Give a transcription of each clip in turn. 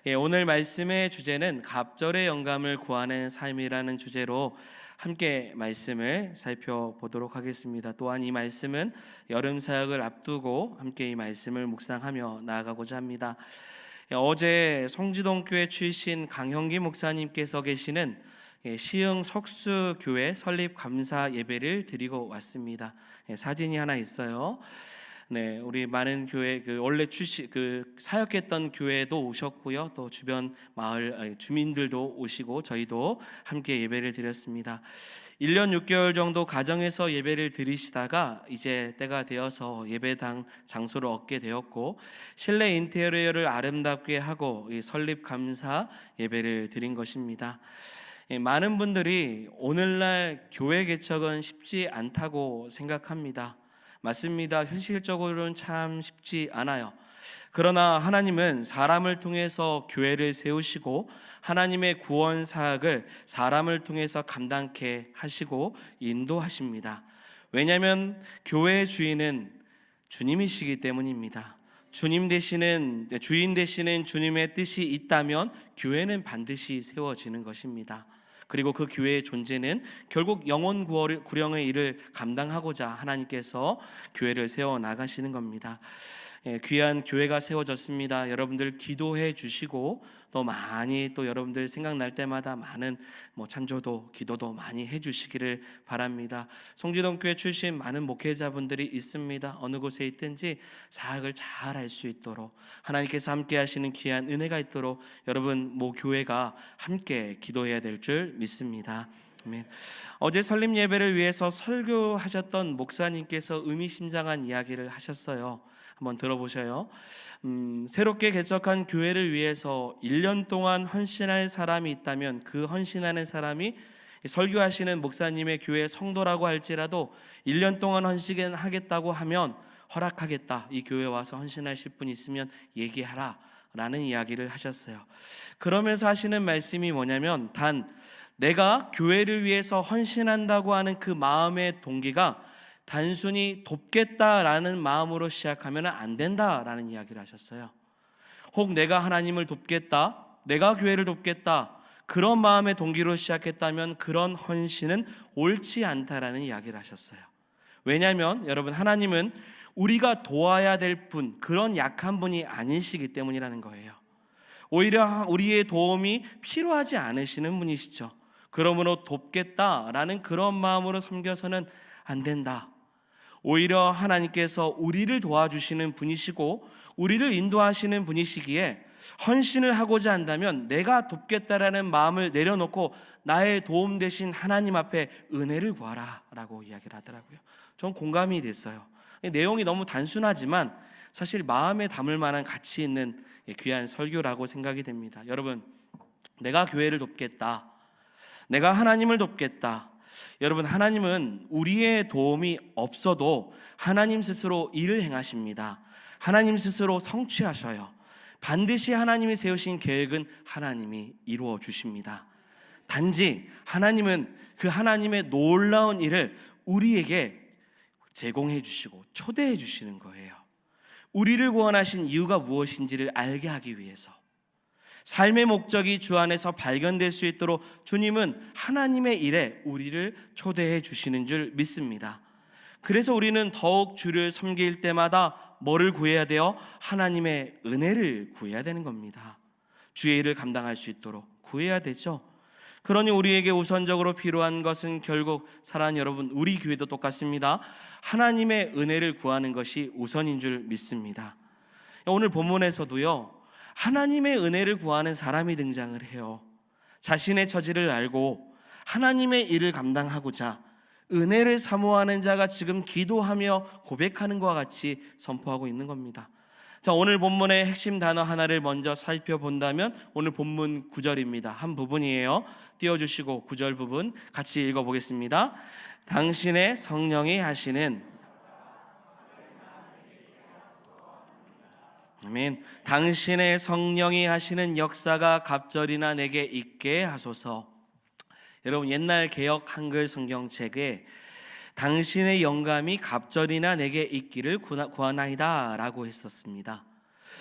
오늘 말씀의 주제는 갑절의 영감을 구하는 삶이라는 주제로 함께 말씀을 살펴보도록 하겠습니다. 또한 이 말씀은 여름 사역을 앞두고 함께 이 말씀을 묵상하며 나아가고자 합니다. 어제 성지동교회 출신 강형기 목사님께서 계시는 시흥 석수교회 설립 감사 예배를 드리고 왔습니다. 사진이 하나 있어요. 네, 우리 많은 교회 원래 사역했던 교회도 오셨고요. 또 주변 마을 주민들도 오시고 저희도 함께 예배를 드렸습니다. 1년 6개월 정도 가정에서 예배를 드리시다가 이제 때가 되어서 예배당 장소를 얻게 되었고 실내 인테리어를 아름답게 하고 이 설립 감사 예배를 드린 것입니다. 많은 분들이 오늘날 교회 개척은 쉽지 않다고 생각합니다. 맞습니다. 현실적으로는 참 쉽지 않아요. 그러나 하나님은 사람을 통해서 교회를 세우시고 하나님의 구원 사역을 사람을 통해서 감당케 하시고 인도하십니다. 왜냐하면 교회의 주인은 주님이시기 때문입니다. 주인 되시는 주님의 뜻이 있다면 교회는 반드시 세워지는 것입니다. 그리고 그 교회의 존재는 결국 영혼 구령의 일을 감당하고자 하나님께서 교회를 세워 나가시는 겁니다. 귀한 교회가 세워졌습니다. 여러분들 기도해 주시고 또 많이 또 여러분들 생각날 때마다 많은 찬조도 기도도 많이 해주시기를 바랍니다. 송지동교회 출신 많은 목회자분들이 있습니다. 어느 곳에 있든지 사역을 잘 할 수 있도록 하나님께서 함께 하시는 귀한 은혜가 있도록 여러분 교회가 함께 기도해야 될 줄 믿습니다. 아멘. 어제 설립 예배를 위해서 설교하셨던 목사님께서 의미심장한 이야기를 하셨어요. 한번 들어보셔요. 새롭게 개척한 교회를 위해서 1년 동안 헌신할 사람이 있다면 그 헌신하는 사람이 설교하시는 목사님의 교회 성도라고 할지라도 1년 동안 헌신하겠다고 하면 허락하겠다. 이 교회에 와서 헌신하실 분 있으면 얘기하라 라는 이야기를 하셨어요. 그러면서 하시는 말씀이 뭐냐면 단 내가 교회를 위해서 헌신한다고 하는 그 마음의 동기가 단순히 돕겠다라는 마음으로 시작하면 안 된다라는 이야기를 하셨어요. 혹 내가 하나님을 돕겠다, 내가 교회를 돕겠다 그런 마음의 동기로 시작했다면 그런 헌신은 옳지 않다라는 이야기를 하셨어요. 왜냐하면 여러분 하나님은 우리가 도와야 될 분, 그런 약한 분이 아니시기 때문이라는 거예요. 오히려 우리의 도움이 필요하지 않으시는 분이시죠. 그러므로 돕겠다라는 그런 마음으로 섬겨서는 안 된다. 오히려 하나님께서 우리를 도와주시는 분이시고 우리를 인도하시는 분이시기에 헌신을 하고자 한다면 내가 돕겠다라는 마음을 내려놓고 나의 도움 되신 하나님 앞에 은혜를 구하라 라고 이야기를 하더라고요. 전 공감이 됐어요. 내용이 너무 단순하지만 사실 마음에 담을 만한 가치 있는 귀한 설교라고 생각이 됩니다. 여러분, 내가 교회를 돕겠다, 내가 하나님을 돕겠다. 여러분, 하나님은 우리의 도움이 없어도 하나님 스스로 일을 행하십니다. 하나님 스스로 성취하셔요. 반드시 하나님이 세우신 계획은 하나님이 이루어 주십니다. 단지 하나님은 그 하나님의 놀라운 일을 우리에게 제공해 주시고 초대해 주시는 거예요. 우리를 구원하신 이유가 무엇인지를 알게 하기 위해서, 삶의 목적이 주 안에서 발견될 수 있도록 주님은 하나님의 일에 우리를 초대해 주시는 줄 믿습니다. 그래서 우리는 더욱 주를 섬길 때마다 뭐를 구해야 돼요? 하나님의 은혜를 구해야 되는 겁니다. 주의 일을 감당할 수 있도록 구해야 되죠. 그러니 우리에게 우선적으로 필요한 것은 결국 사랑하는 여러분, 우리 교회도 똑같습니다. 하나님의 은혜를 구하는 것이 우선인 줄 믿습니다. 오늘 본문에서도요, 하나님의 은혜를 구하는 사람이 등장을 해요. 자신의 처지를 알고 하나님의 일을 감당하고자 은혜를 사모하는 자가 지금 기도하며 고백하는 것과 같이 선포하고 있는 겁니다. 자, 오늘 본문의 핵심 단어 하나를 먼저 살펴본다면 오늘 본문 9절입니다. 한 부분이에요. 띄워주시고 9절 부분 같이 읽어보겠습니다. 당신의 성령이 하시는, 아멘. 당신의 성령이 하시는 역사가 갑절이나 내게 있게 하소서. 여러분, 옛날 개역 한글 성경책에 당신의 영감이 갑절이나 내게 있기를 구하나이다 라고 했었습니다.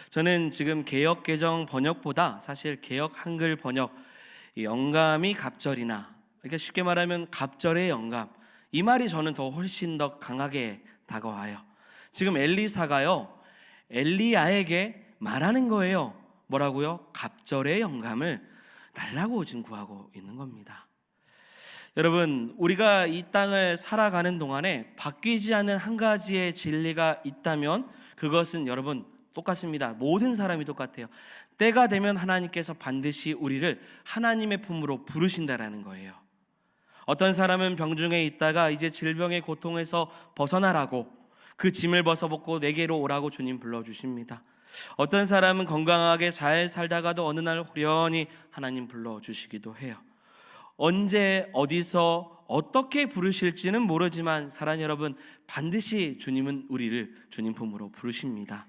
저는 지금 개역 개정 번역보다 사실 개역 한글 번역 이 영감이 갑절이나, 그러니까 쉽게 말하면 갑절의 영감, 이 말이 저는 더 훨씬 더 강하게 다가와요. 지금 엘리사가요, 엘리야에게 말하는 거예요. 뭐라고요? 갑절의 영감을 달라고 지금 구하고 있는 겁니다. 여러분, 우리가 이 땅을 살아가는 동안에 바뀌지 않는 한 가지의 진리가 있다면 그것은 여러분 똑같습니다. 모든 사람이 똑같아요. 때가 되면 하나님께서 반드시 우리를 하나님의 품으로 부르신다라는 거예요. 어떤 사람은 병중에 있다가 이제 질병의 고통에서 벗어나라고, 그 짐을 벗어벗고 내게로 오라고 주님 불러주십니다. 어떤 사람은 건강하게 잘 살다가도 어느 날 후련히 하나님 불러주시기도 해요. 언제 어디서 어떻게 부르실지는 모르지만 사랑하는 여러분, 반드시 주님은 우리를 주님 품으로 부르십니다.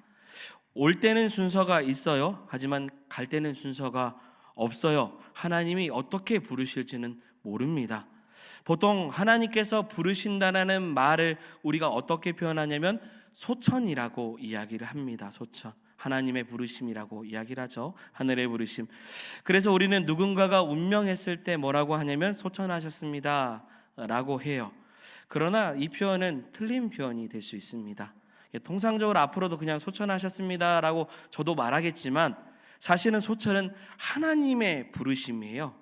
올 때는 순서가 있어요. 하지만 갈 때는 순서가 없어요. 하나님이 어떻게 부르실지는 모릅니다. 보통 하나님께서 부르신다는 말을 우리가 어떻게 표현하냐면 소천이라고 이야기를 합니다. 소천, 하나님의 부르심이라고 이야기를 하죠. 하늘의 부르심. 그래서 우리는 누군가가 운명했을 때 뭐라고 하냐면 소천하셨습니다 라고 해요. 그러나 이 표현은 틀린 표현이 될 수 있습니다. 통상적으로 앞으로도 그냥 소천하셨습니다 라고 저도 말하겠지만, 사실은 소천은 하나님의 부르심이에요.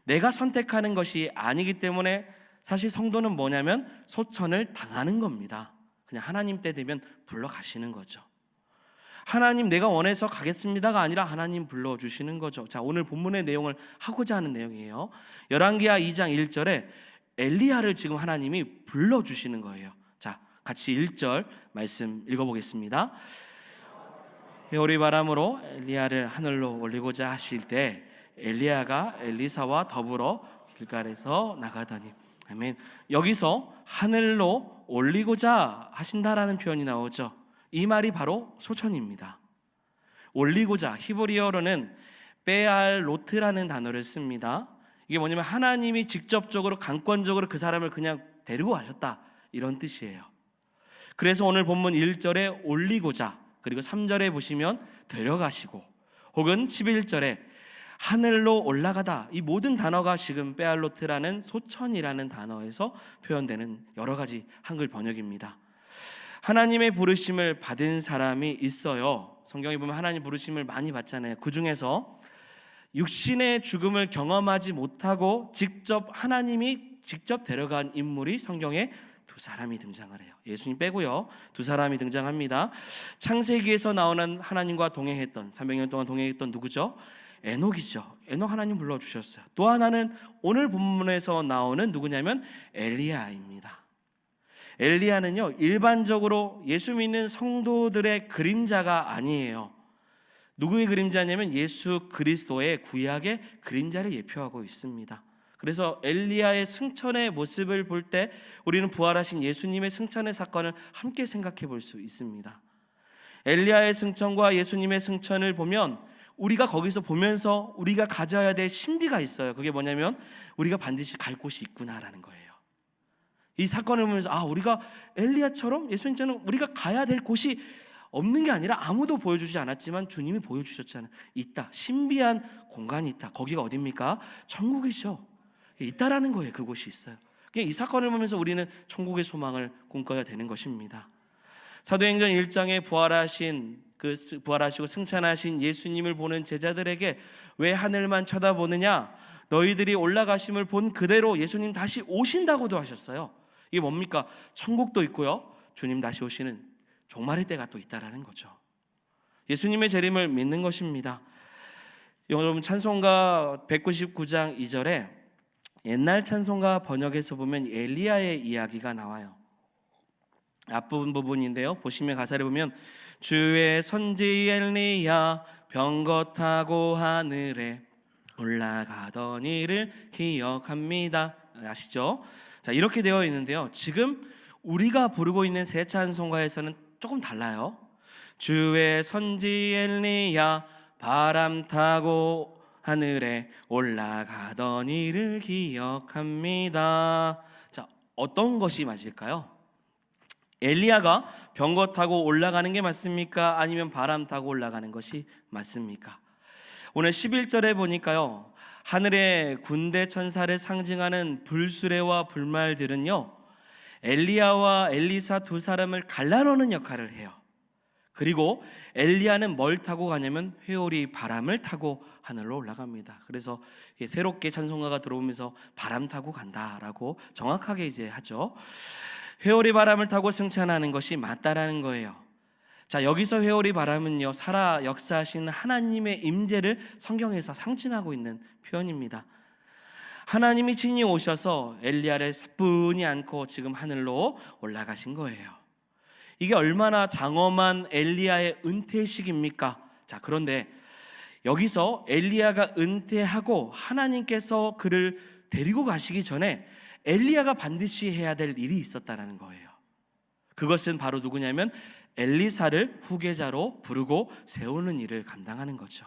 내가 선택하는 것이 아니기 때문에 사실 성도는 뭐냐면 소천을 당하는 겁니다. 그냥 하나님 때 되면 불러가시는 거죠. 하나님 내가 원해서 가겠습니다가 아니라 하나님 불러주시는 거죠. 자, 오늘 본문의 내용을 하고자 하는 내용이에요. 열왕기하 2장 1절에 엘리야를 지금 하나님이 불러주시는 거예요. 자, 같이 1절 말씀 읽어보겠습니다. 회오리 바람으로 엘리야를 하늘로 올리고자 하실 때 엘리야가 엘리사와 더불어 길갈에서 나가더니, 아멘. 여기서 하늘로 올리고자 하신다라는 표현이 나오죠. 이 말이 바로 소천입니다. 올리고자, 히브리어로는 베알로트라는 단어를 씁니다. 이게 뭐냐면 하나님이 직접적으로 강권적으로 그 사람을 그냥 데리고 가셨다, 이런 뜻이에요. 그래서 오늘 본문 1절에 올리고자, 그리고 3절에 보시면 데려가시고, 혹은 11절에 하늘로 올라가다, 이 모든 단어가 지금 베알로트라는 소천이라는 단어에서 표현되는 여러 가지 한글 번역입니다. 하나님의 부르심을 받은 사람이 있어요. 성경에 보면 하나님 부르심을 많이 받잖아요. 그 중에서 육신의 죽음을 경험하지 못하고 하나님이 직접 데려간 인물이 성경에 두 사람이 등장을 해요. 예수님 빼고요, 두 사람이 등장합니다. 창세기에서 나오는 하나님과 동행했던, 300년 동안 동행했던 누구죠? 에녹이죠. 에녹 하나님 불러주셨어요. 또 하나는 오늘 본문에서 나오는 누구냐면 엘리야입니다. 엘리야는요, 일반적으로 예수 믿는 성도들의 그림자가 아니에요. 누구의 그림자냐면 예수 그리스도의 구약의 그림자를 예표하고 있습니다. 그래서 엘리야의 승천의 모습을 볼 때 우리는 부활하신 예수님의 승천의 사건을 함께 생각해 볼 수 있습니다. 엘리야의 승천과 예수님의 승천을 보면 우리가 거기서 보면서 우리가 가져야 될 신비가 있어요. 그게 뭐냐면 우리가 반드시 갈 곳이 있구나라는 거예요. 이 사건을 보면서 우리가 엘리야처럼 예수님처럼 우리가 가야 될 곳이 없는 게 아니라 아무도 보여주지 않았지만 주님이 보여주셨잖아요. 있다. 신비한 공간이 있다. 거기가 어디입니까? 천국이죠. 있다라는 거예요. 그곳이 있어요. 이 사건을 보면서 우리는 천국의 소망을 꿈꿔야 되는 것입니다. 사도행전 1장에 부활하시고 승천하신 예수님을 보는 제자들에게 왜 하늘만 쳐다보느냐? 너희들이 올라가심을 본 그대로 예수님 다시 오신다고도 하셨어요. 이게 뭡니까? 천국도 있고요, 주님 다시 오시는 종말의 때가 또 있다라는 거죠. 예수님의 재림을 믿는 것입니다. 여러분, 찬송가 199장 2절에 옛날 찬송가 번역에서 보면 엘리야의 이야기가 나와요. 앞부분 부분인데요, 보시면 가사를 보면 주의 선지 엘리야 병거 타고 하늘에 올라가던 일을 기억합니다. 아시죠? 자, 이렇게 되어 있는데요, 지금 우리가 부르고 있는 새 찬송가에서는 조금 달라요. 주의 선지 엘리야 바람 타고 하늘에 올라가던 일을 기억합니다. 자, 어떤 것이 맞을까요? 엘리야가 병거 타고 올라가는 게 맞습니까? 아니면 바람 타고 올라가는 것이 맞습니까? 오늘 11절에 보니까요, 하늘의 군대 천사를 상징하는 불수레와 불말들은요, 엘리야와 엘리사 두 사람을 갈라놓는 역할을 해요. 그리고 엘리야는 뭘 타고 가냐면 회오리 바람을 타고 하늘로 올라갑니다. 그래서 새롭게 찬송가가 들어오면서 바람 타고 간다라고 정확하게 이제 하죠. 회오리 바람을 타고 승천하는 것이 맞다라는 거예요. 자, 여기서 회오리 바람은요, 살아 역사하시는 하나님의 임재를 성경에서 상징하고 있는 표현입니다. 하나님이 친히 오셔서 엘리야를 사뿐히 안고 지금 하늘로 올라가신 거예요. 이게 얼마나 장엄한 엘리야의 은퇴식입니까? 자, 그런데 여기서 엘리야가 은퇴하고 하나님께서 그를 데리고 가시기 전에 엘리야가 반드시 해야 될 일이 있었다는 거예요. 그것은 바로 누구냐면 엘리사를 후계자로 부르고 세우는 일을 감당하는 거죠.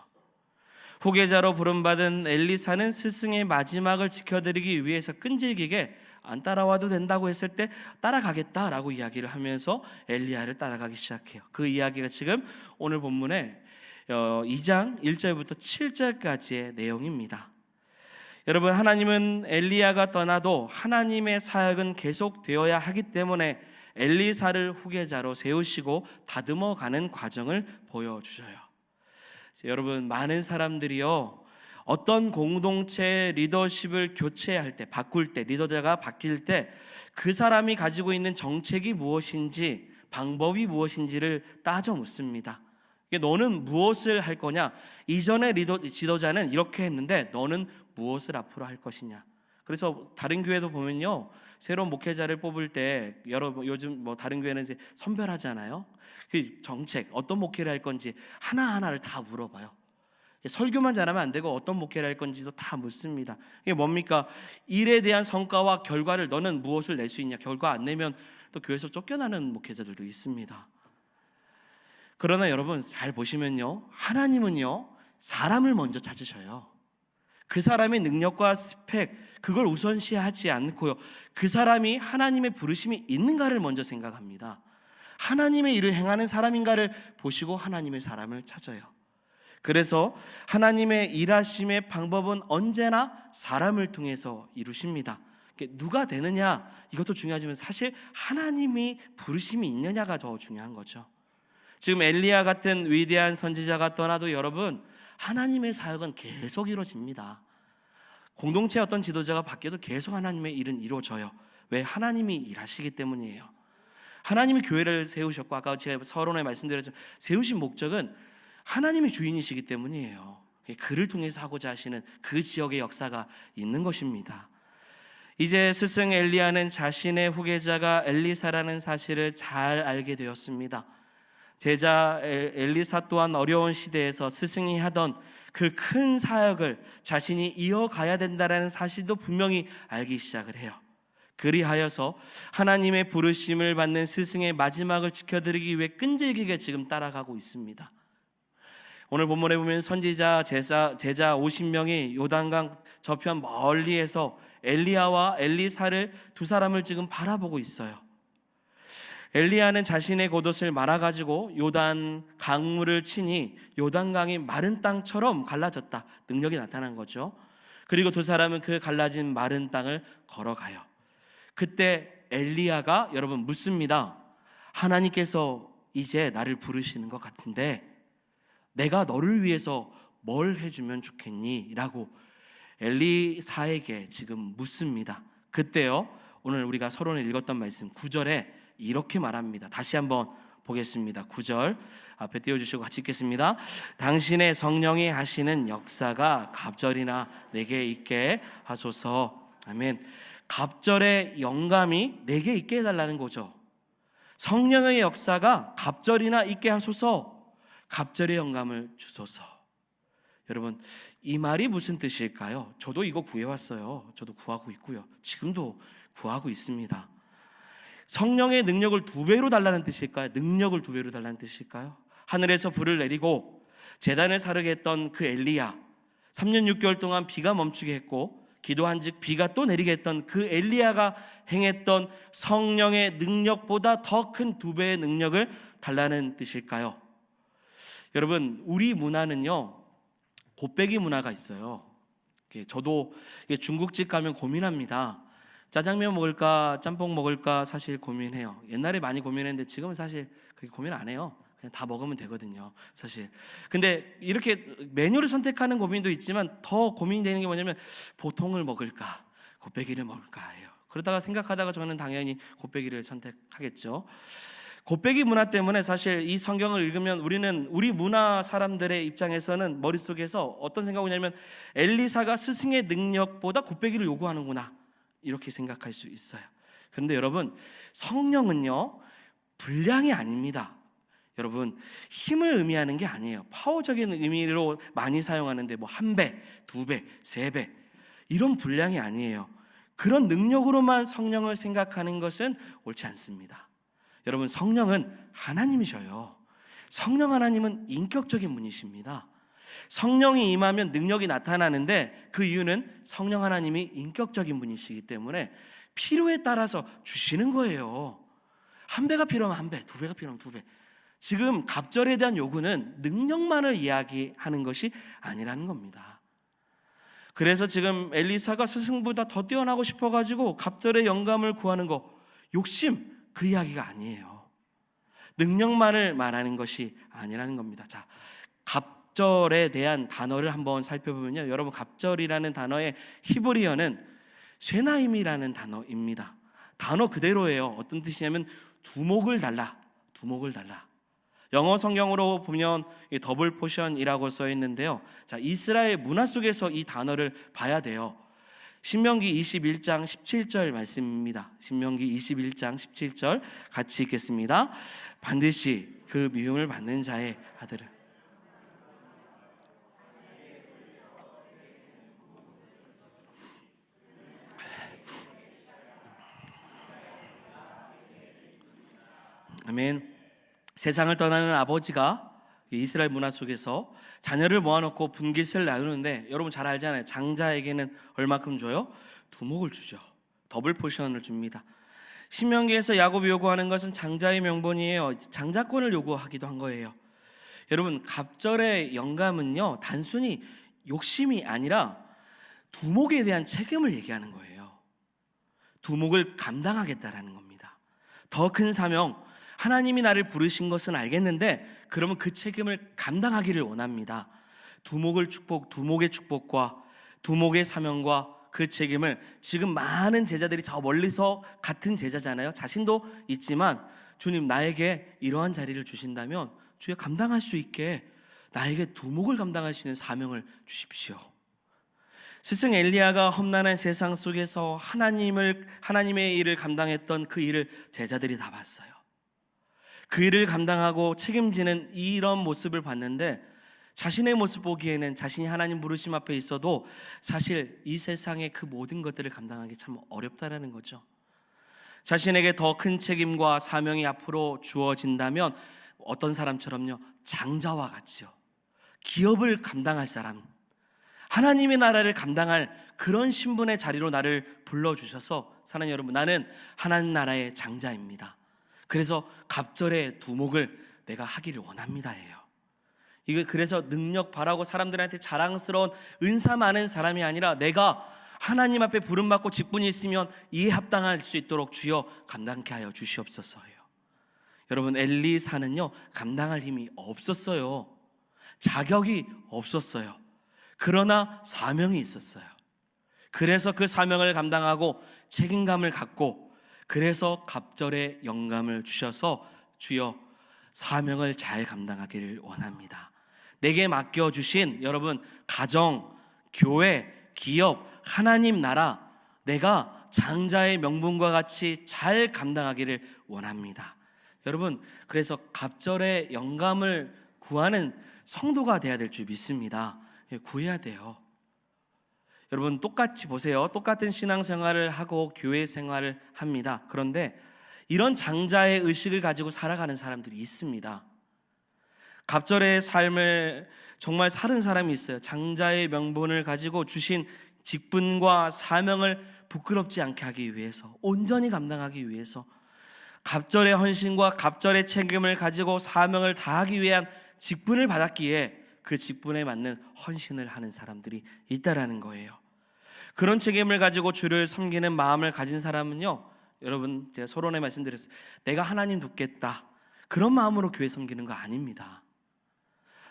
후계자로 부름받은 엘리사는 스승의 마지막을 지켜드리기 위해서 끈질기게 안 따라와도 된다고 했을 때 따라가겠다라고 이야기를 하면서 엘리야를 따라가기 시작해요. 그 이야기가 지금 오늘 본문에 2장 1절부터 7절까지의 내용입니다. 여러분, 하나님은 엘리야가 떠나도 하나님의 사역은 계속되어야 하기 때문에 엘리사를 후계자로 세우시고 다듬어가는 과정을 보여주셔요. 여러분, 많은 사람들이요, 어떤 공동체 리더십을 교체할 때, 바꿀 때, 리더자가 바뀔 때 그 사람이 가지고 있는 정책이 무엇인지, 방법이 무엇인지를 따져 묻습니다. 너는 무엇을 할 거냐? 이전의 지도자는 이렇게 했는데 너는 무엇을 앞으로 할 것이냐? 그래서 다른 교회도 보면요, 새로운 목회자를 뽑을 때 요즘 다른 교회는 이제 선별하잖아요. 그 정책, 어떤 목회를 할 건지 하나하나를 다 물어봐요. 설교만 잘하면 안 되고 어떤 목회를 할 건지도 다 묻습니다. 이게 뭡니까? 일에 대한 성과와 결과를 너는 무엇을 낼 수 있냐? 결과 안 내면 또 교회에서 쫓겨나는 목회자들도 있습니다. 그러나 여러분, 잘 보시면요, 하나님은요, 사람을 먼저 찾으셔요. 그 사람의 능력과 스펙, 그걸 우선시하지 않고요, 그 사람이 하나님의 부르심이 있는가를 먼저 생각합니다. 하나님의 일을 행하는 사람인가를 보시고 하나님의 사람을 찾아요. 그래서 하나님의 일하심의 방법은 언제나 사람을 통해서 이루십니다. 누가 되느냐, 이것도 중요하지만 사실 하나님이 부르심이 있느냐가 더 중요한 거죠. 지금 엘리야 같은 위대한 선지자가 떠나도 여러분, 하나님의 사역은 계속 이루어집니다. 공동체의 어떤 지도자가 바뀌어도 계속 하나님의 일은 이루어져요. 왜? 하나님이 일하시기 때문이에요. 하나님이 교회를 세우셨고, 아까 제가 서론에 말씀드렸지만 세우신 목적은 하나님이 주인이시기 때문이에요. 그를 통해서 하고자 하시는 그 지역의 역사가 있는 것입니다. 이제 스승 엘리야는 자신의 후계자가 엘리사라는 사실을 잘 알게 되었습니다. 제자 엘리사 또한 어려운 시대에서 스승이 하던 그 큰 사역을 자신이 이어가야 된다는 사실도 분명히 알기 시작을 해요. 그리하여서 하나님의 부르심을 받는 스승의 마지막을 지켜드리기 위해 끈질기게 지금 따라가고 있습니다. 오늘 본문에 보면 선지자 제자 50명이 요단강 저편 멀리에서 엘리야와 엘리사를 두 사람을 지금 바라보고 있어요. 엘리야는 자신의 겉옷을 말아가지고 요단 강물을 치니 요단강이 마른 땅처럼 갈라졌다, 능력이 나타난 거죠. 그리고 두 사람은 그 갈라진 마른 땅을 걸어가요. 그때 엘리야가 여러분 묻습니다. 하나님께서 이제 나를 부르시는 것 같은데 내가 너를 위해서 뭘 해주면 좋겠니? 라고 엘리사에게 지금 묻습니다. 그때요, 오늘 우리가 서론에 읽었던 말씀 9절에 이렇게 말합니다. 다시 한번 보겠습니다. 9절 앞에 띄워주시고 같이 읽겠습니다. 당신의 성령이 하시는 역사가 갑절이나 내게 있게 하소서. 아멘. 갑절의 영감이 내게 있게 해달라는 거죠. 성령의 역사가 갑절이나 있게 하소서. 갑절의 영감을 주소서. 여러분, 이 말이 무슨 뜻일까요? 저도 이거 구해왔어요. 저도 구하고 있고요. 지금도 구하고 있습니다. 성령의 능력을 2배로 달라는 뜻일까요? 능력을 2배로 달라는 뜻일까요? 하늘에서 불을 내리고 제단을 사르게 했던 그 엘리야, 3년 6개월 동안 비가 멈추게 했고 기도한즉 비가 또 내리게 했던 그 엘리야가 행했던 성령의 능력보다 더 큰 2배의 능력을 달라는 뜻일까요? 여러분, 우리 문화는요, 곱빼기 문화가 있어요. 저도 중국집 가면 고민합니다. 짜장면 먹을까 짬뽕 먹을까 사실 고민해요. 옛날에 많이 고민했는데 지금은 사실 그렇게 고민 안 해요. 그냥 다 먹으면 되거든요, 사실. 근데 이렇게 메뉴를 선택하는 고민도 있지만 더 고민되는 게 뭐냐면 보통을 먹을까 곱빼기를 먹을까 해요. 그러다가 생각하다가 저는 당연히 곱빼기를 선택하겠죠. 곱빼기 문화 때문에 사실 이 성경을 읽으면 우리 문화 사람들의 입장에서는 머릿속에서 어떤 생각이 오냐면 엘리사가 스승의 능력보다 곱빼기를 요구하는구나, 이렇게 생각할 수 있어요. 그런데 여러분, 성령은요 분량이 아닙니다. 여러분, 힘을 의미하는 게 아니에요. 파워적인 의미로 많이 사용하는데 뭐 1배, 2배, 3배 이런 분량이 아니에요. 그런 능력으로만 성령을 생각하는 것은 옳지 않습니다. 여러분, 성령은 하나님이셔요. 성령 하나님은 인격적인 분이십니다. 성령이 임하면 능력이 나타나는데 그 이유는 성령 하나님이 인격적인 분이시기 때문에 필요에 따라서 주시는 거예요. 1배가 필요하면 1배, 2배가 필요하면 2배. 지금 갑절에 대한 요구는 능력만을 이야기하는 것이 아니라는 겁니다. 그래서 지금 엘리사가 스승보다 더 뛰어나고 싶어가지고 갑절의 영감을 구하는 거, 욕심, 그 이야기가 아니에요. 능력만을 말하는 것이 아니라는 겁니다. 자, 갑절에 대한 단어를 한번 살펴보면요, 여러분, 갑절이라는 단어의 히브리어는 쇠나임이라는 단어입니다. 단어 그대로예요. 어떤 뜻이냐면 두목을 달라, 두목을 달라. 영어 성경으로 보면 더블 포션이라고 써 있는데요. 자, 이스라엘 문화 속에서 이 단어를 봐야 돼요. 신명기 21장 17절 말씀입니다. 신명기 21장 17절 같이 읽겠습니다. 반드시 그 미움을 받는 자의 아들을. 아멘. 세상을 떠나는 아버지가 이스라엘 문화 속에서 자녀를 모아놓고 분깃을 나누는데, 여러분 잘 알잖아요. 장자에게는 얼마큼 줘요? 두목을 주죠. 더블 포션을 줍니다. 신명기에서 야곱이 요구하는 것은 장자의 명분이에요. 장자권을 요구하기도 한 거예요. 여러분, 갑절의 영감은요 단순히 욕심이 아니라 두목에 대한 책임을 얘기하는 거예요. 두목을 감당하겠다라는 겁니다. 더 큰 사명, 하나님이 나를 부르신 것은 알겠는데 그러면 그 책임을 감당하기를 원합니다. 두목의 축복과 두목의 사명과 그 책임을 지금 많은 제자들이 저 멀리서 같은 제자잖아요. 자신도 있지만 주님, 나에게 이러한 자리를 주신다면 주여 감당할 수 있게 나에게 두목을 감당할 수 있는 사명을 주십시오. 스승 엘리야가 험난한 세상 속에서 하나님의 일을 감당했던 그 일을 제자들이 다 봤어요. 그 일을 감당하고 책임지는 이런 모습을 봤는데 자신의 모습 보기에는 자신이 하나님 부르심 앞에 있어도 사실 이 세상의 그 모든 것들을 감당하기 참 어렵다라는 거죠. 자신에게 더 큰 책임과 사명이 앞으로 주어진다면 어떤 사람처럼요, 장자와 같이요, 기업을 감당할 사람, 하나님의 나라를 감당할 그런 신분의 자리로 나를 불러주셔서 사랑하는 여러분, 나는 하나님 나라의 장자입니다. 그래서 갑절의 두목을 내가 하기를 원합니다예요. 이게 그래서 능력 바라고 사람들한테 자랑스러운 은사 많은 사람이 아니라 내가 하나님 앞에 부름받고 직분이 있으면 이에 합당할 수 있도록 주여 감당케 하여 주시옵소서예요. 여러분, 엘리사는요 감당할 힘이 없었어요. 자격이 없었어요. 그러나 사명이 있었어요. 그래서 그 사명을 감당하고 책임감을 갖고, 그래서 갑절의 영감을 주셔서 주여 사명을 잘 감당하기를 원합니다. 내게 맡겨주신 여러분 가정, 교회, 기업, 하나님 나라, 내가 장자의 명분과 같이 잘 감당하기를 원합니다. 여러분, 그래서 갑절의 영감을 구하는 성도가 되어야 될 줄 믿습니다. 구해야 돼요. 여러분, 똑같이 보세요. 똑같은 신앙생활을 하고 교회 생활을 합니다. 그런데 이런 장자의 의식을 가지고 살아가는 사람들이 있습니다. 갑절의 삶을 정말 사는 사람이 있어요. 장자의 명분을 가지고 주신 직분과 사명을 부끄럽지 않게 하기 위해서, 온전히 감당하기 위해서 갑절의 헌신과 갑절의 책임을 가지고 사명을 다하기 위한 직분을 받았기에 그 직분에 맞는 헌신을 하는 사람들이 있다라는 거예요. 그런 책임을 가지고 주를 섬기는 마음을 가진 사람은요, 여러분 제가 서론에 말씀드렸어요. 내가 하나님 돕겠다, 그런 마음으로 교회 섬기는 거 아닙니다.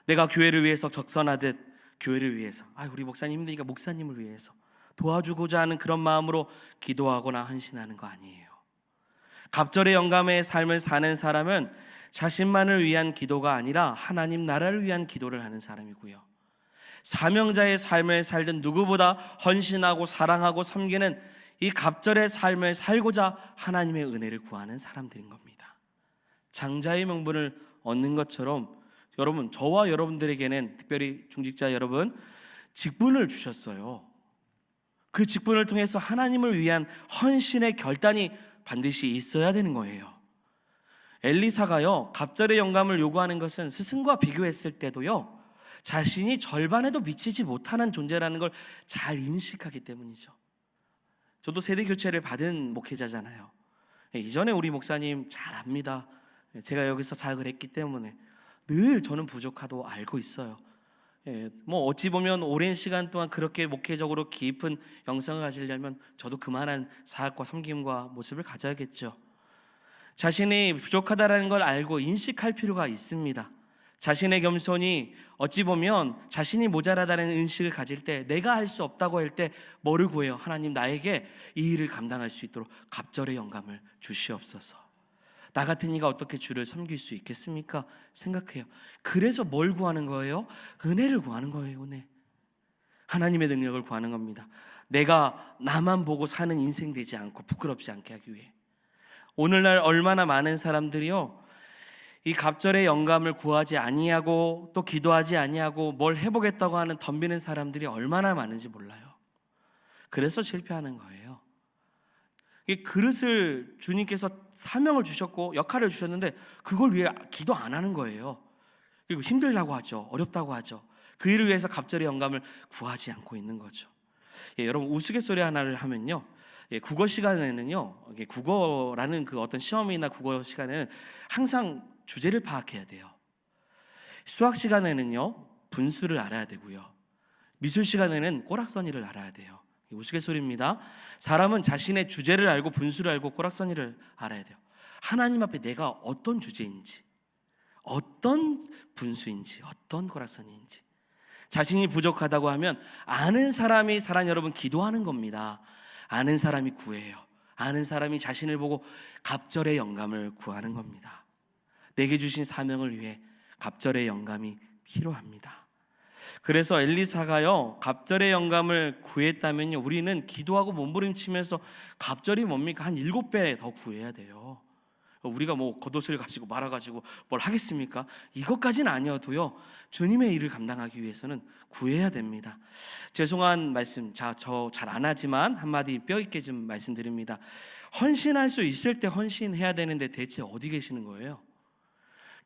내가 교회를 위해서 적선하듯 교회를 위해서, 우리 목사님 힘드니까 목사님을 위해서 도와주고자 하는 그런 마음으로 기도하거나 헌신하는 거 아니에요. 갑절의 영감의 삶을 사는 사람은 자신만을 위한 기도가 아니라 하나님 나라를 위한 기도를 하는 사람이고요, 사명자의 삶을 살던 누구보다 헌신하고 사랑하고 섬기는 이 갑절의 삶을 살고자 하나님의 은혜를 구하는 사람들인 겁니다. 장자의 명분을 얻는 것처럼 여러분, 저와 여러분들에게는, 특별히 중직자 여러분, 직분을 주셨어요. 그 직분을 통해서 하나님을 위한 헌신의 결단이 반드시 있어야 되는 거예요. 엘리사가요, 갑절의 영감을 요구하는 것은 스승과 비교했을 때도요, 자신이 절반에도 미치지 못하는 존재라는 걸 잘 인식하기 때문이죠. 저도 세대 교체를 받은 목회자잖아요. 이전에 우리 목사님 잘 압니다. 제가 여기서 사역을 했기 때문에 늘 저는 부족하다고 알고 있어요. 어찌 보면 오랜 시간 동안 그렇게 목회적으로 깊은 영성을 가지려면 저도 그만한 사역과 섬김과 모습을 가져야겠죠. 자신이 부족하다라는 걸 알고 인식할 필요가 있습니다. 자신의 겸손이 어찌 보면 자신이 모자라다는 인식을 가질 때, 내가 할 수 없다고 할 때 뭐를 구해요? 하나님, 나에게 이 일을 감당할 수 있도록 갑절의 영감을 주시옵소서. 나 같은 이가 어떻게 주를 섬길 수 있겠습니까? 생각해요. 그래서 뭘 구하는 거예요? 은혜를 구하는 거예요. 은혜. 하나님의 능력을 구하는 겁니다. 내가 나만 보고 사는 인생 되지 않고 부끄럽지 않게 하기 위해. 오늘날 얼마나 많은 사람들이요, 이 갑절의 영감을 구하지 아니하고 또 기도하지 아니하고 뭘 해보겠다고 하는 덤비는 사람들이 얼마나 많은지 몰라요. 그래서 실패하는 거예요. 이 그릇을 주님께서 사명을 주셨고 역할을 주셨는데 그걸 위해 기도 안 하는 거예요. 그리고 힘들다고 하죠. 어렵다고 하죠. 그 일을 위해서 갑절의 영감을 구하지 않고 있는 거죠. 여러분, 우스갯소리 하나를 하면요, 국어 시간에는요, 국어라는 그 어떤 시험이나 국어 시간에는 항상 주제를 파악해야 돼요. 수학 시간에는요, 분수를 알아야 되고요, 미술 시간에는 꼬락서니를 알아야 돼요. 우스갯소리입니다. 사람은 자신의 주제를 알고 분수를 알고 꼬락서니를 알아야 돼요. 하나님 앞에 내가 어떤 주제인지, 어떤 분수인지, 어떤 꼬락서니인지, 자신이 부족하다고 하면 아는 사람이, 사랑 여러분, 기도하는 겁니다. 아는 사람이 구해요. 아는 사람이 자신을 보고 갑절의 영감을 구하는 겁니다. 내게 주신 사명을 위해 갑절의 영감이 필요합니다. 그래서 엘리사가요, 갑절의 영감을 구했다면요, 우리는 기도하고 몸부림치면서 갑절이 뭡니까? 한 7배 더 구해야 돼요. 우리가 겉옷을 가지고 말아가지고 뭘 하겠습니까? 이것까지는 아니어도요, 주님의 일을 감당하기 위해서는 구해야 됩니다. 죄송한 말씀, 저 잘 안 하지만 한마디 뼈있게 좀 말씀드립니다. 헌신할 수 있을 때 헌신해야 되는데 대체 어디 계시는 거예요?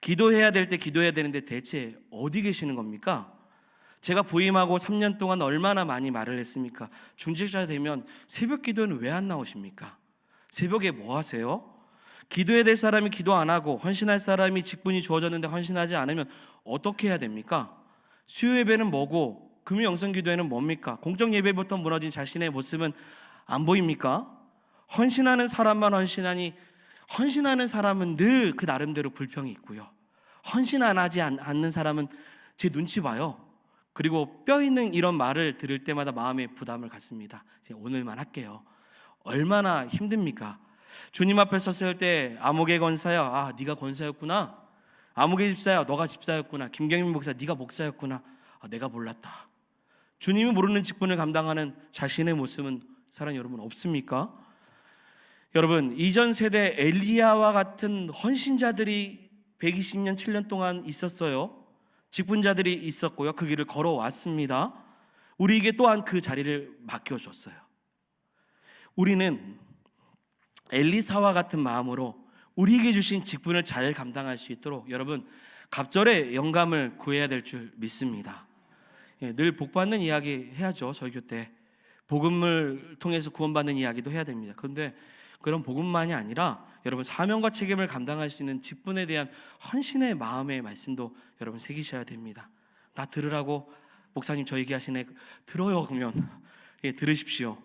기도해야 될 때 기도해야 되는데 대체 어디 계시는 겁니까? 제가 부임하고 3년 동안 얼마나 많이 말을 했습니까? 중직자 되면 새벽 기도는 왜 안 나오십니까? 새벽에 뭐 하세요? 기도해야 될 사람이 기도 안 하고 헌신할 사람이 직분이 주어졌는데 헌신하지 않으면 어떻게 해야 됩니까? 수요 예배는 뭐고 금요 영성 기도회는 뭡니까? 공적 예배부터 무너진 자신의 모습은 안 보입니까? 헌신하는 사람만 헌신하니, 헌신하는 사람은 늘 그 나름대로 불평이 있고요, 헌신 안 하지 않는 사람은 제 눈치 봐요. 그리고 뼈 있는 이런 말을 들을 때마다 마음에 부담을 갖습니다. 오늘만 할게요. 얼마나 힘듭니까? 주님 앞에 섰을 때 아무개 권사야, 네가 권사였구나. 아무개 집사야, 너가 집사였구나. 김경민 목사, 네가 목사였구나. 내가 몰랐다. 주님이 모르는 직분을 감당하는 자신의 모습은 사랑 여러분 없습니까? 여러분, 이전 세대 엘리야와 같은 헌신자들이 120년 7년 동안 있었어요. 직분자들이 있었고요, 그 길을 걸어왔습니다. 우리에게 또한 그 자리를 맡겨줬어요. 우리는 엘리사와 같은 마음으로 우리에게 주신 직분을 잘 감당할 수 있도록 여러분, 갑절의 영감을 구해야 될 줄 믿습니다. 늘 복받는 이야기 해야죠. 설교 때 복음을 통해서 구원받는 이야기도 해야 됩니다. 그런데 그런 복음만이 아니라 여러분 사명과 책임을 감당할 수 있는 직분에 대한 헌신의 마음의 말씀도 여러분 새기셔야 됩니다. 나 들으라고 목사님 저 얘기하시네. 들어요. 그러면 예, 들으십시오.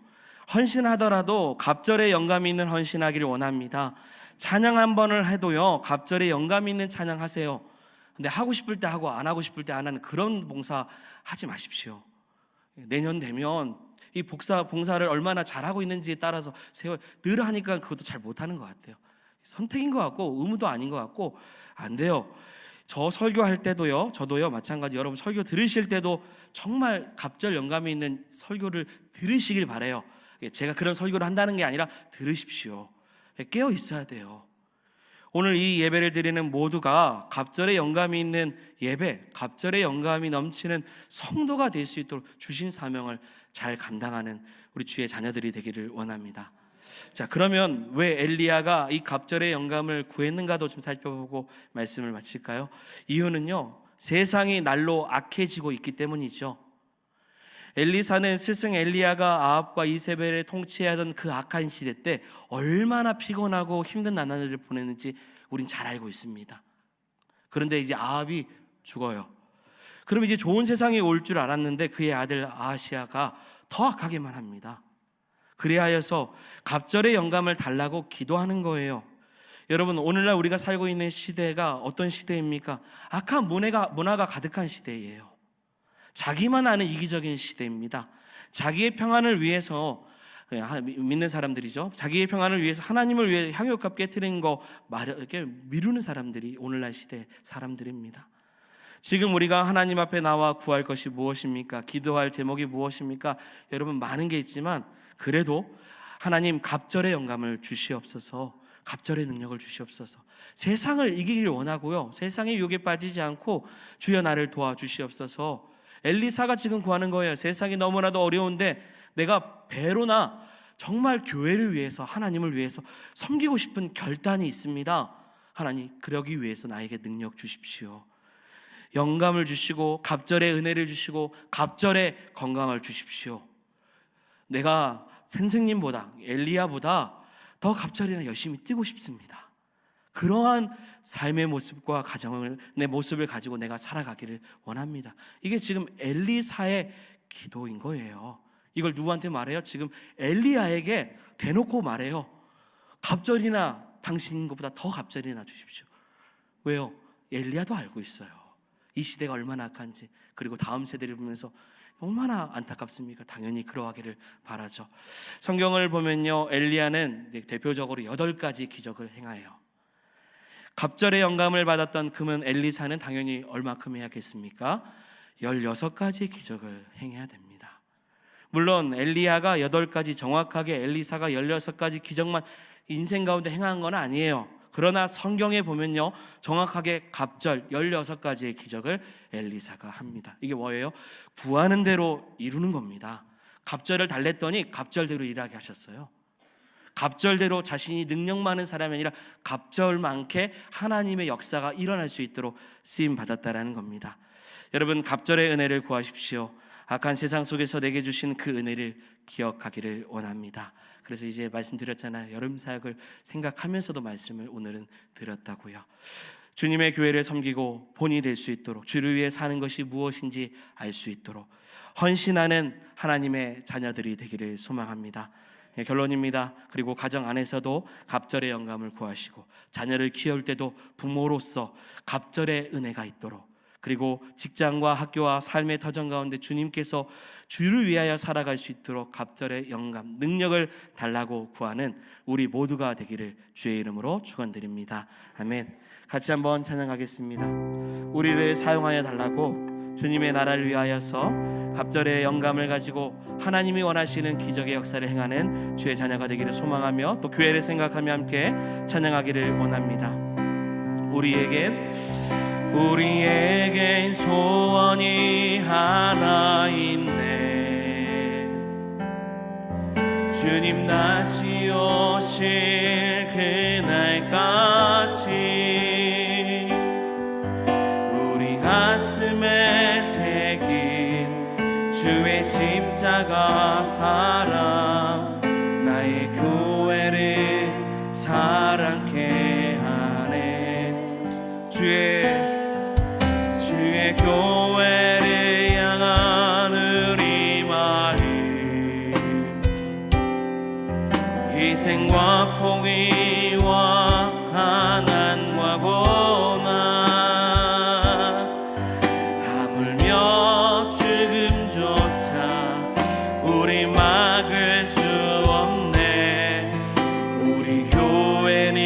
헌신하더라도 갑절에 영감이 있는 헌신하기를 원합니다. 찬양 한 번을 해도요, 갑절에 영감이 있는 찬양하세요. 근데 하고 싶을 때 하고 안 하고 싶을 때 안 하는 그런 봉사 하지 마십시오. 내년 되면 이 봉사를 얼마나 잘하고 있는지에 따라서 늘 하니까 그것도 잘 못하는 것 같아요. 선택인 것 같고 의무도 아닌 것 같고 안 돼요. 저 설교할 때도요, 저도요 마찬가지. 여러분 설교 들으실 때도 정말 갑절 영감이 있는 설교를 들으시길 바라요. 제가 그런 설교를 한다는 게 아니라 들으십시오. 깨어 있어야 돼요. 오늘 이 예배를 드리는 모두가 갑절에 영감이 있는 예배, 갑절에 영감이 넘치는 성도가 될 수 있도록 주신 사명을 잘 감당하는 우리 주의 자녀들이 되기를 원합니다. 자, 그러면 왜 엘리야가 이 갑절의 영감을 구했는가도 좀 살펴보고 말씀을 마칠까요? 이유는요, 세상이 날로 악해지고 있기 때문이죠. 엘리사는 스승 엘리야가 아합과 이세벨을 통치하던 그 악한 시대 때 얼마나 피곤하고 힘든 나날을 보냈는지 우린 잘 알고 있습니다. 그런데 이제 아합이 죽어요. 그럼 이제 좋은 세상이 올 줄 알았는데 그의 아들 아하시야가 더 악하게만 합니다. 그리하여서 갑절의 영감을 달라고 기도하는 거예요. 여러분, 오늘날 우리가 살고 있는 시대가 어떤 시대입니까? 악한 문화가 가득한 시대예요. 자기만 아는 이기적인 시대입니다. 자기의 평안을 위해서, 믿는 사람들이죠, 자기의 평안을 위해서 하나님을 위해 향유값 깨트리는 거 이렇게 미루는 사람들이 오늘날 시대 사람들입니다. 지금 우리가 하나님 앞에 나와 구할 것이 무엇입니까? 기도할 제목이 무엇입니까? 여러분, 많은 게 있지만 그래도 하나님 갑절의 영감을 주시옵소서, 갑절의 능력을 주시옵소서. 세상을 이기길 원하고요, 세상의 유혹에 빠지지 않고 주여 나를 도와주시옵소서. 엘리사가 지금 구하는 거예요. 세상이 너무나도 어려운데 내가 배로나 정말 교회를 위해서, 하나님을 위해서 섬기고 싶은 결단이 있습니다. 하나님, 그러기 위해서 나에게 능력 주십시오. 영감을 주시고 갑절의 은혜를 주시고 갑절의 건강을 주십시오. 내가 선생님보다, 엘리야보다 더 갑절이나 열심히 뛰고 싶습니다. 그러한 삶의 모습과 가정을, 내 모습을 가지고 내가 살아가기를 원합니다. 이게 지금 엘리사의 기도인 거예요. 이걸 누구한테 말해요? 지금 엘리야에게 대놓고 말해요. 갑절이나 당신 것보다 더 갑절이나 주십시오. 왜요? 엘리야도 알고 있어요. 이 시대가 얼마나 악한지, 그리고 다음 세대를 보면서 얼마나 안타깝습니까? 당연히 그러하기를 바라죠. 성경을 보면요, 엘리야는 대표적으로 8가지 기적을 행하여요. 갑절의 영감을 받았던 그는 엘리사는 당연히 얼마큼 해야겠습니까? 16가지 기적을 행해야 됩니다. 물론 엘리야가 8가지, 정확하게 엘리사가 16가지 기적만 인생 가운데 행한 건 아니에요. 그러나 성경에 보면요, 정확하게 갑절 16가지의 기적을 엘리사가 합니다. 이게 뭐예요? 구하는 대로 이루는 겁니다. 갑절을 달랬더니 갑절대로 일하게 하셨어요. 갑절대로 자신이 능력 많은 사람이 아니라 갑절만큼 하나님의 역사가 일어날 수 있도록 쓰임 받았다라는 겁니다. 여러분, 갑절의 은혜를 구하십시오. 악한 세상 속에서 내게 주신 그 은혜를 기억하기를 원합니다. 그래서 이제 말씀드렸잖아요. 여름 사역을 생각하면서도 말씀을 오늘은 드렸다고요. 주님의 교회를 섬기고 본이 될 수 있도록, 주를 위해 사는 것이 무엇인지 알 수 있도록 헌신하는 하나님의 자녀들이 되기를 소망합니다. 결론입니다. 그리고 가정 안에서도 갑절의 영감을 구하시고, 자녀를 키울 때도 부모로서 갑절의 은혜가 있도록, 그리고 직장과 학교와 삶의 터전 가운데 주님께서 주를 위하여 살아갈 수 있도록 갑절의 영감, 능력을 달라고 구하는 우리 모두가 되기를 주의 이름으로 축원드립니다. 아멘. 같이 한번 찬양하겠습니다. 우리를 사용하여 달라고, 주님의 나라를 위하여서 갑절의 영감을 가지고 하나님이 원하시는 기적의 역사를 행하는 주의 자녀가 되기를 소망하며, 또 교회를 생각하며 함께 찬양하기를 원합니다. 우리에겐 소원이 하나 있네. 주님 다시 오실 그날까지 우리 가슴에 새긴 주의 십자가 십자가 사랑 나의 교회를 사랑케 하네. 주의 교회를 향한 우리 마음, 희생과 포기와 가난과 고난, 하물며 죽음조차 우리 막을 수 없네. 우리 교회는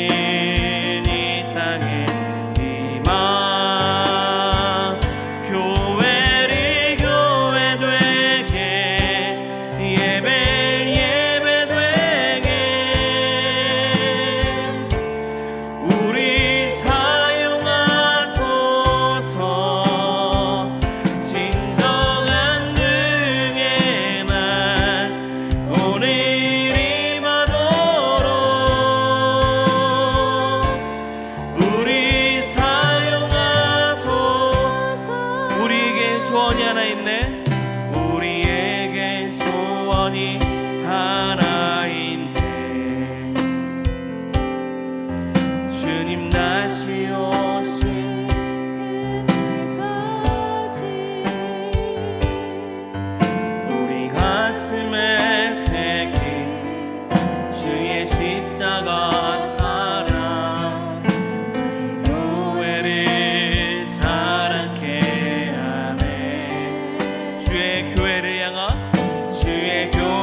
이 땅에 희망, 교회를 교회 되게, 예배를 예배 되게, 우리 사용하소서. 진정한 능의 날 오늘이 마도록 우리 사용하소서. 우리에게 소원이 하나 있네. 우리에게 소원이 하나 있네. 주님 다시 오신 그날까지 우리 가슴에 새긴 주의 십자가 사랑 교회를 사랑케 하네. 주의 교회를 향한, 주의 교회를